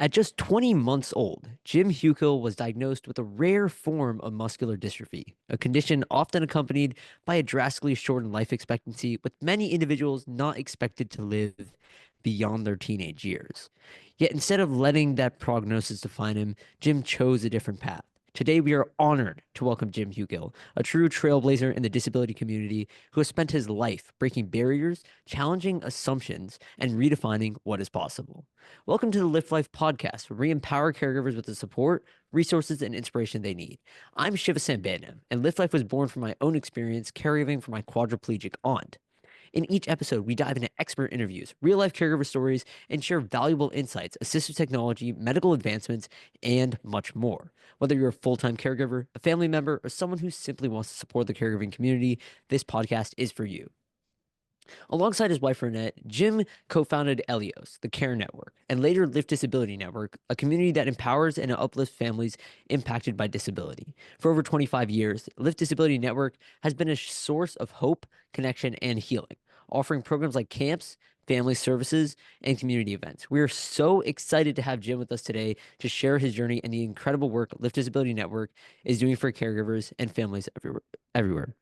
At just 20 months old, Jim Hukill was diagnosed with a rare form of muscular dystrophy, a condition often accompanied by a drastically shortened life expectancy, with many individuals not expected to live beyond their teenage years. Yet instead of letting that prognosis define him, Jim chose a different path. Today, we are honored to welcome Jim Hukill, a true trailblazer in the disability community who has spent his life breaking barriers, challenging assumptions, and redefining what is possible. Welcome to the Lift Life podcast, where we empower caregivers with the support, resources, and inspiration they need. I'm Shiva Sambandam, and Lift Life was born from my own experience caregiving for my quadriplegic aunt. In each episode, we dive into expert interviews, real life caregiver stories, and share valuable insights, assistive technology, medical advancements, and much more. Whether you're a full time caregiver, a family member, or someone who simply wants to support the caregiving community, this podcast is for you. Alongside his wife Renette, Jim co-founded Elios, the Care Network, and later Lift Disability Network, a community that empowers and uplifts families impacted by disability. For over 25 years, Lift Disability Network has been a source of hope, connection, and healing, offering programs like camps, family services, and community events. We are so excited to have Jim with us today to share his journey and the incredible work Lift Disability Network is doing for caregivers and families everywhere.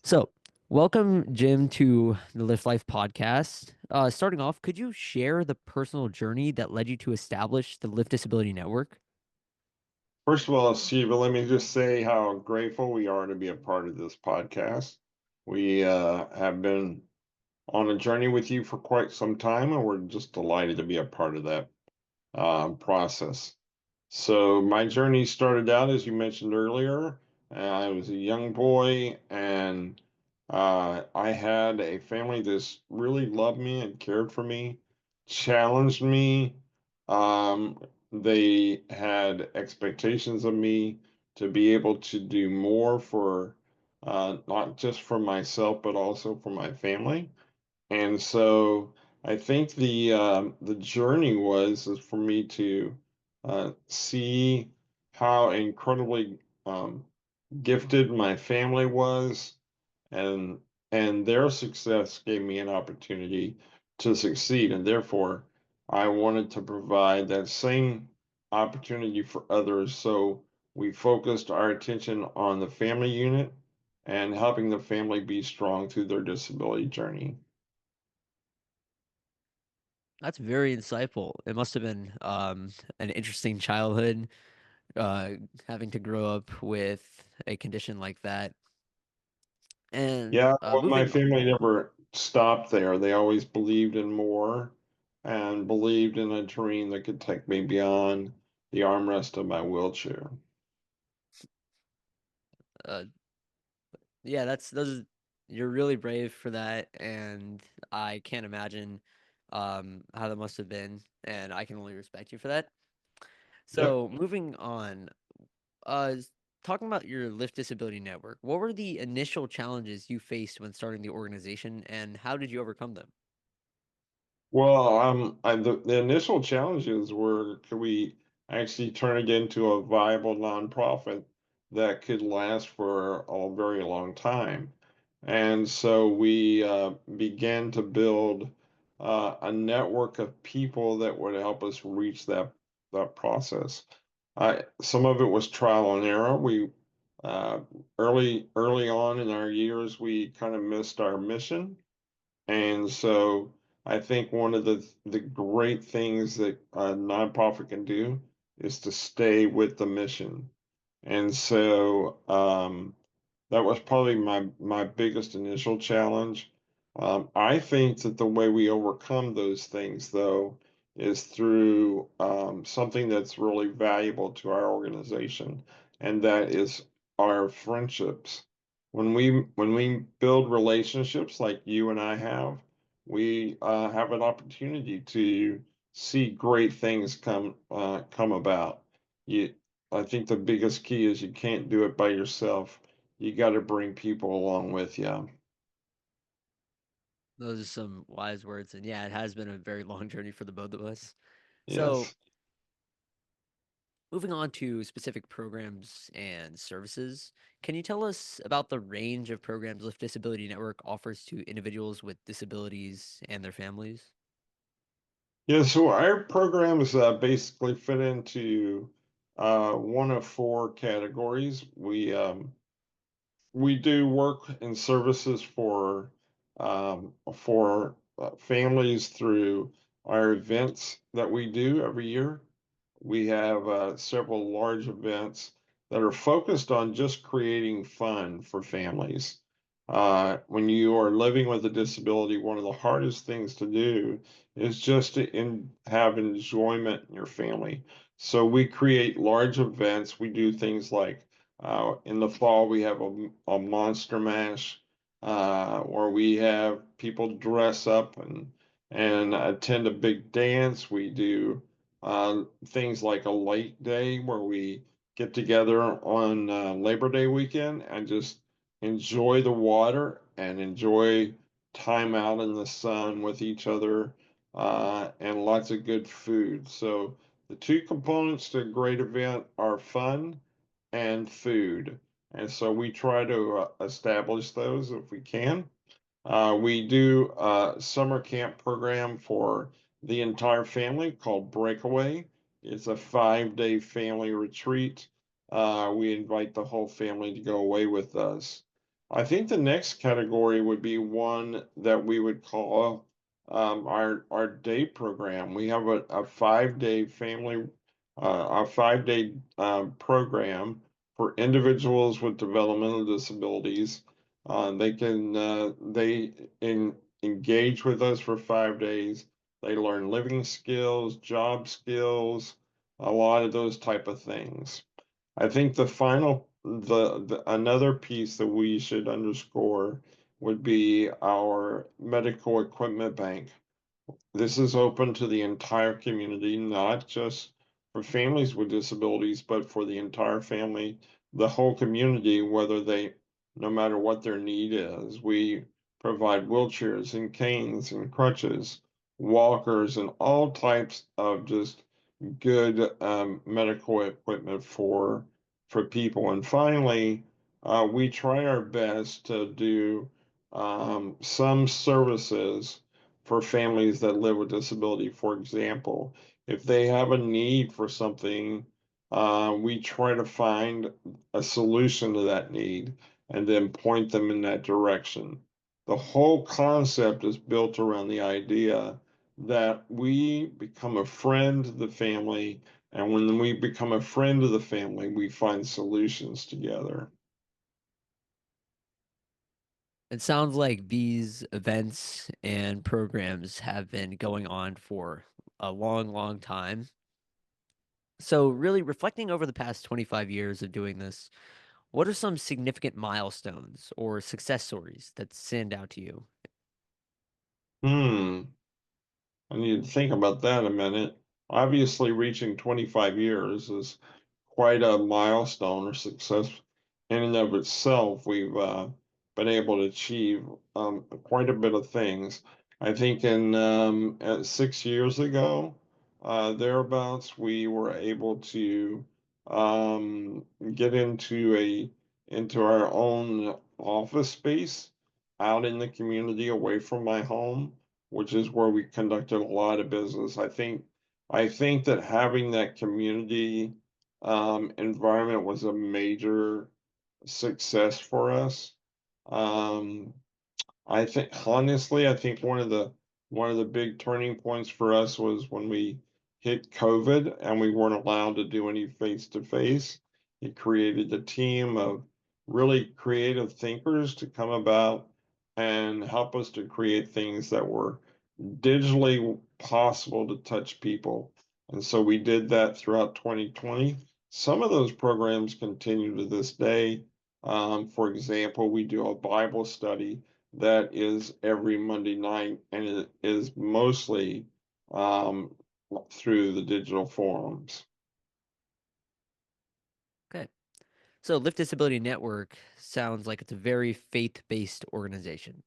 So, welcome, Jim, to the Lift Life podcast. Starting off, could you share the personal journey that led you to establish the Lift Disability Network? First of all, Shiva, let me just say how grateful we are to be a part of this podcast. We have been on a journey with you for quite some time, and we're just delighted to be a part of that process. So, my journey started out, as you mentioned earlier. I was a young boy, and I had a family that really loved me and cared for me, challenged me. Um, they had expectations of me to be able to do more for not just for myself, but also for my family. And so I think the journey was is for me to see how incredibly gifted my family was, and their success gave me an opportunity to succeed, and therefore I wanted to provide that same opportunity for others. So we focused our attention on the family unit and helping the family be strong through their disability journey. That's very insightful. It must have been an interesting childhood, uh, having to grow up with a condition like that. And Yeah, well, my moving, family never stopped there. They always believed in more and believed in a dream that could take me beyond the armrest of my wheelchair. uh, yeah, you're really brave for that, and I can't imagine how that must have been, and I can only respect you for that. Yep. So moving on, uh, talking about your Lyft Disability Network, what were the initial challenges you faced when starting the organization, and how did you overcome them? Well, the initial challenges were, could we actually turn it into a viable nonprofit that could last for a very long time? And so we began to build a network of people that would help us reach that process. Some of it was trial and error. We uh, early on in our years, we kind of missed our mission, and so I think one of the great things that a nonprofit can do is to stay with the mission. And so that was probably my biggest initial challenge. I think that the way we overcome those things, though, is through something that's really valuable to our organization, and that is our friendships. When we build relationships like you and I we have an opportunity to see great things come about. You, I think the biggest key is you can't do it by yourself. You got to bring people along with you. Those are some wise words, and yeah, it has been a very long journey for the both of us. So Yes. moving on to specific programs and services, can you tell us about the range of programs Lift Disability Network offers to individuals with disabilities and their families? Yeah, so our programs basically fit into one of four categories. We do work and services for families through our events that we do every year. We have several large events that are focused on just creating fun for families. When you are living with a disability, one of the hardest things to do is just to have enjoyment in your family. So we create large events. We do things like in the fall, we have a monster mash where we have people dress up and attend a big dance. We do things like a lake day where we get together on Labor Day weekend and just enjoy the water and enjoy time out in the sun with each other and lots of good food. So the two components to a great event are fun and food. And so we try to establish those if we can. We do a summer camp program for the entire family called Breakaway. It's a 5-day family retreat. We invite the whole family to go away with us. I think the next category would be one that we would call our day program. We have a 5-day a 5-day program for individuals with developmental disabilities. They engage with us for 5 days. They learn living skills, job skills, a lot of those type of things. I think the another piece that we should underscore would be our medical equipment bank. This is open to the entire community, not just for families with disabilities, but for the entire family, the whole community, no matter what their need is. We provide wheelchairs and canes and crutches, walkers, and all types of just good medical equipment for people. And finally, we try our best to do some services for families that live with disability. For example, if they have a need for something, we try to find a solution to that need and then point them in that direction. The whole concept is built around the idea that we become a friend to the family, and when we become a friend of the family, we find solutions together. It sounds like these events and programs have been going on for a long, long time. So, really reflecting over the past 25 years of doing this, what are some significant milestones or success stories that stand out to you? Hmm. I need to think about that a minute. Obviously, reaching 25 years is quite a milestone or success in and of itself. We've been able to achieve quite a bit of things. I think in 6 years ago, thereabouts, we were able to get into our own office space out in the community away from my home, which is where we conducted a lot of business. I think that having that community environment was a major success for us. Um, I think one of the big turning points for us was when we hit COVID and we weren't allowed to do any face to face. It created a team of really creative thinkers to come about and help us to create things that were digitally possible to touch people. And so we did that throughout 2020. Some of those programs continue to this day. For example, we do a Bible study that is every Monday night, and it is mostly um, through the digital forums. Okay. So, Lift Disability Network sounds like it's a very faith-based organization.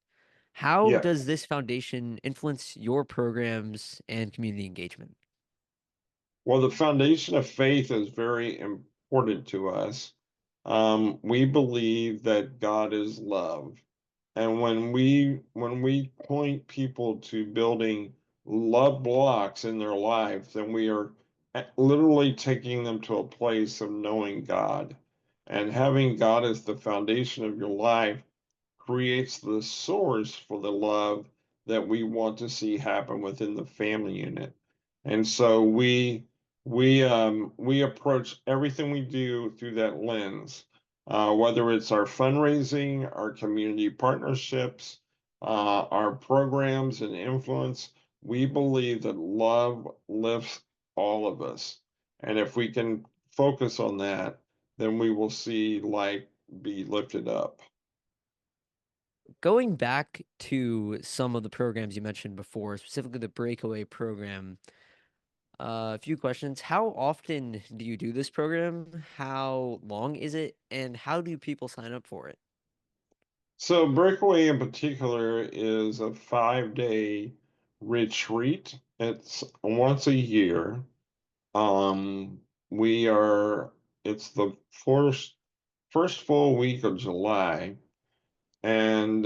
How Yeah. does this foundation influence your programs and community engagement? Well, the foundation of faith is very important to us. We believe that God is love. And when we point people to building love blocks in their life, then we are literally taking them to a place of knowing God. And having God as the foundation of your life creates the source for the love that we want to see happen within the family unit. And so we approach everything we do through that lens, whether it's our fundraising, our community partnerships, our programs and influence. We believe that love lifts all of us, and if we can focus on that, then we will see light be lifted up. Going back to some of the programs you mentioned before, specifically the breakaway program, a few questions. How often do you do this program? How long is it? And how do people sign up for it? So Breakaway in particular is a 5-day retreat. It's once a year. Um, we are it's the first full week of July. And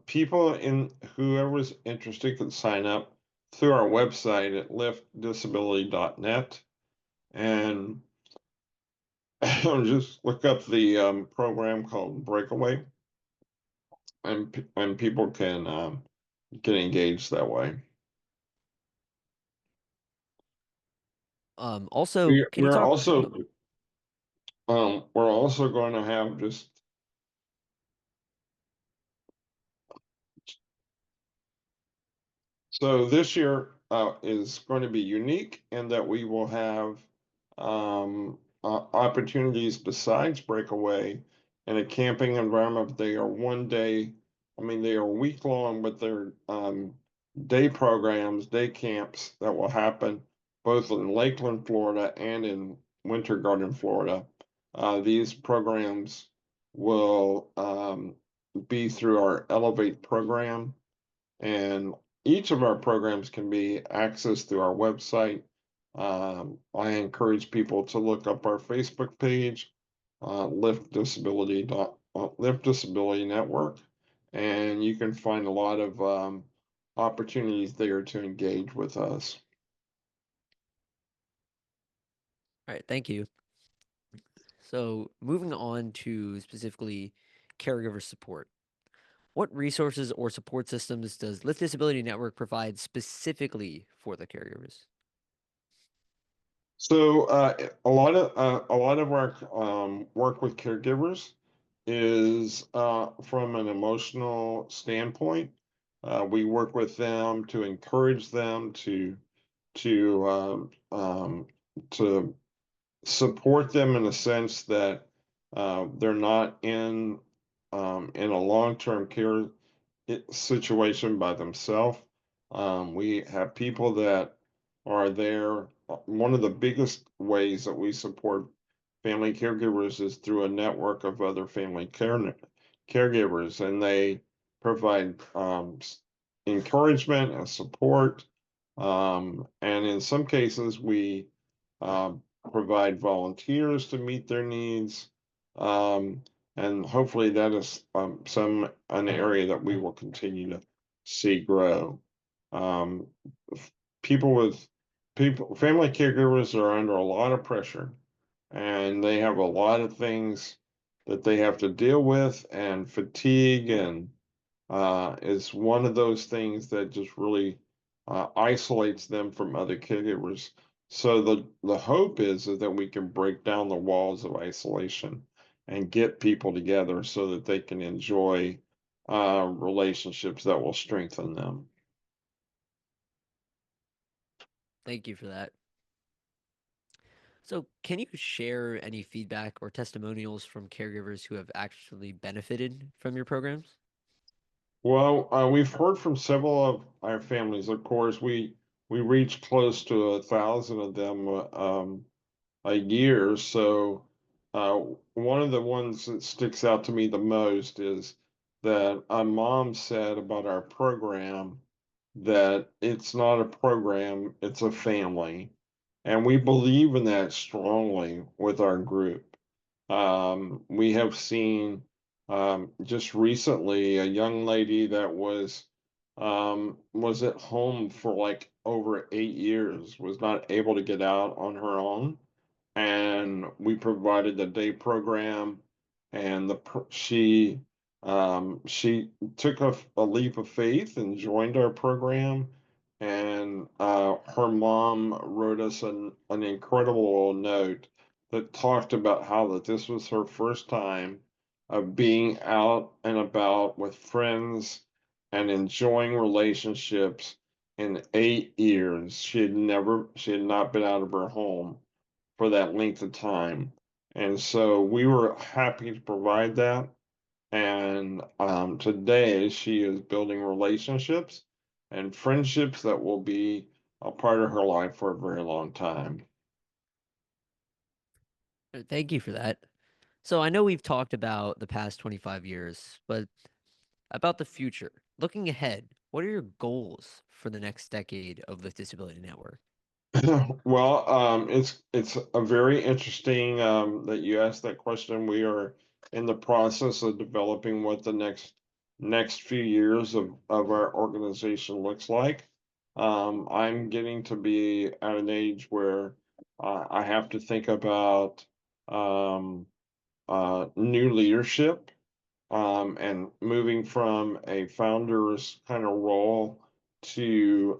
people in whoever's interested can sign up through our website at liftdisability.net and just look up the program called Breakaway, and people can engage that way. Also, can you talk? We're also going to have just So this year is going to be unique in that we will have opportunities besides Breakaway in a camping environment. They are one day, I mean, they are week long, but they're day programs, day camps that will happen both in Lakeland, Florida and in Winter Garden, Florida. These programs will be through our Elevate program, and each of our programs can be accessed through our website. I encourage people to look up our Facebook page, Lift Disability Network, and you can find a lot of opportunities there to engage with us. All right, thank you. So, moving on to specifically caregiver support. What resources or support systems does Lift Disability Network provide specifically for the caregivers? So a lot of our work with caregivers is from an emotional standpoint. We work with them to encourage them to to support them in a sense that they're not in a long-term care situation by themselves. We have people that are there. One of the biggest ways that we support family caregivers is through a network of other caregivers, and they provide encouragement and support. And in some cases, we provide volunteers to meet their needs. Um, and hopefully that is an area that we will continue to see grow. Um, people with family caregivers are under a lot of pressure, and they have a lot of things that they have to deal with, and fatigue and is one of those things that just really isolates them from other caregivers. So the hope is that we can break down the walls of isolation and get people together so that they can enjoy relationships that will strengthen them. Thank you for that. So, can you share any feedback or testimonials from caregivers who have actually benefited from your programs? Well, we've heard from several of our families. Of course, we reach close to 1,000 of them a year. So one of the ones that sticks out to me the most is that a mom said about our program that it's not a program, it's a family. And we believe in that strongly with our group. We have seen just recently a young lady that was was at home for like over 8 years, was not able to get out on her own, and we provided the day program, and she took a leap of faith and joined our program, and her mom wrote us an incredible note that talked about how that this was her first time of being out and about with friends and enjoying relationships in 8 years. She had not been out of her home for that length of time. And so we were happy to provide that. And today she is building relationships and friendships that will be a part of her life for a very long time. Thank you for that. So I know we've talked about the past 25 years, but about the future. Looking ahead, what are your goals for the next decade of the Disability Network? Well, it's a very interesting that you asked that question. We are in the process of developing what the next few years of our organization looks like. I'm getting to be at an age where I have to think about um, new leadership, and moving from a founder's kind of role to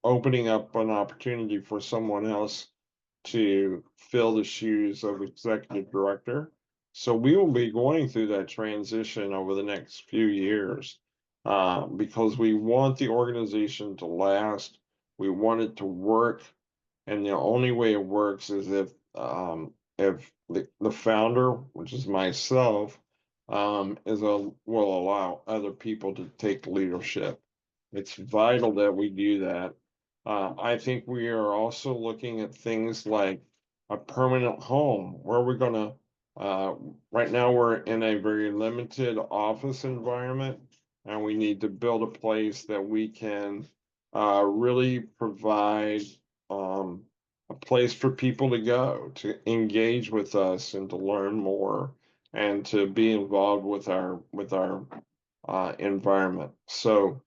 opening up an opportunity for someone else to fill the shoes of executive director. So we will be going through that transition over the next few years, because we want the organization to last. We want it to work, and the only way it works is if the founder, which is myself, will allow other people to take leadership. It's vital that we do that. I think we are also looking at things like a permanent home where we're gonna, uh, right now we're in a very limited office environment, and we need to build a place that we can really provide um, a place for people to go to engage with us and to learn more and to be involved with our environment. So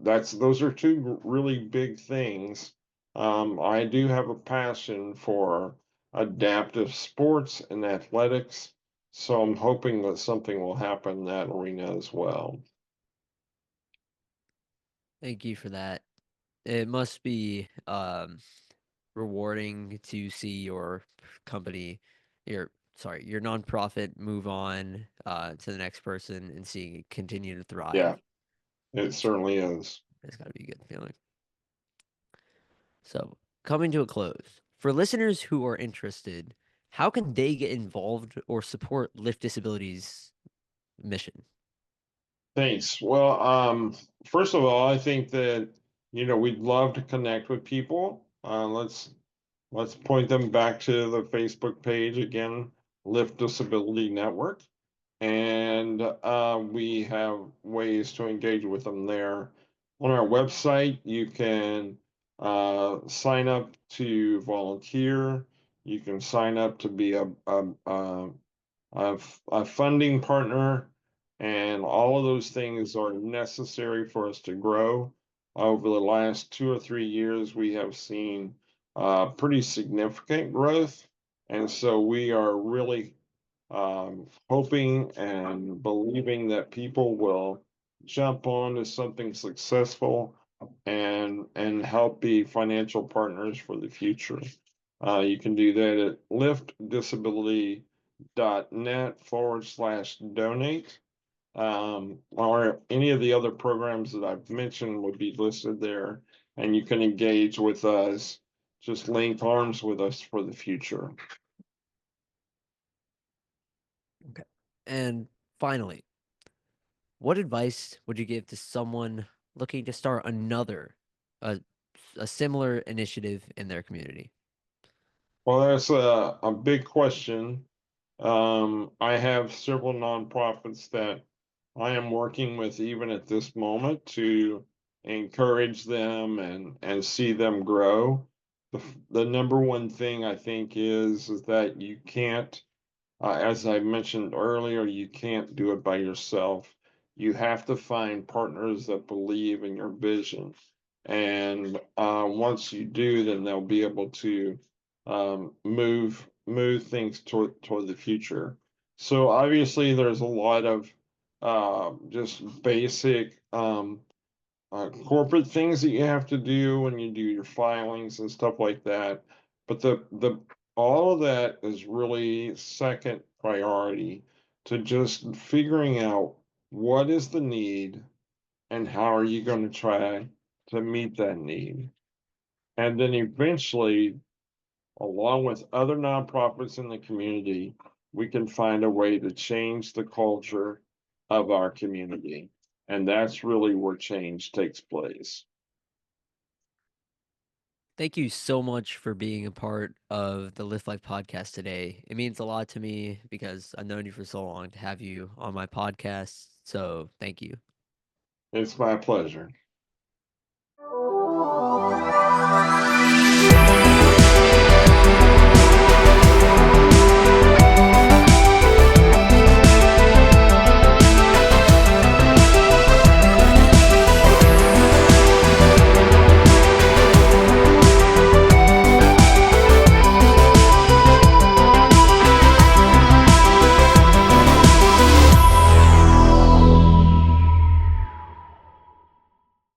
that's those are two really big things. I do have a passion for adaptive sports and athletics, so I'm hoping that something will happen in that arena as well. Thank you for that. It must be rewarding to see your company, your nonprofit move on to the next person and seeing it continue to Yeah, thrive. it It's certainly is. it's gotta be a good feeling. So, coming to a close, for listeners who are interested, how can they get involved or support Lift Disabilities mission? Thanks. Well, first of all, I think that we'd love to connect with people. Let's point them back to the Facebook page again, Lift Disability Network, and we have ways to engage with them there. On our website, you can sign up to volunteer. You can sign up to be a funding partner, and all of those things are necessary for us to grow. Over the last 2 or 3 years, we have seen pretty significant growth, and so we are really hoping and believing that people will jump on to something successful and help be financial partners for the future. You can do that at liftdisability.net/donate. Or any of the other programs that I've mentioned would be listed there, and you can engage with us, just link arms with us for the future. Okay. And finally, what advice would you give to someone looking to start a, a similar initiative in their community? Well, that's a big question. I have several nonprofits that I am working with even at this moment to encourage them and see them grow. The number one thing I think is that you can't, as I mentioned earlier, you can't do it by yourself. you have to find partners that believe in your vision. And once you do, then they'll be able to move things toward the future. So obviously, there's a lot of just basic corporate things that you have to do when you do your filings and stuff like that. But the all of that is really second priority to just figuring out what is the need and how are you going to try to meet that need. And then eventually, along with other nonprofits in the community, we can find a way to change the culture of our community. And that's really where change takes place. Thank you so much for being a part of the Lift Life podcast today. It means a lot to me because I've known you for so long to have you on my podcast. So thank you. It's my pleasure.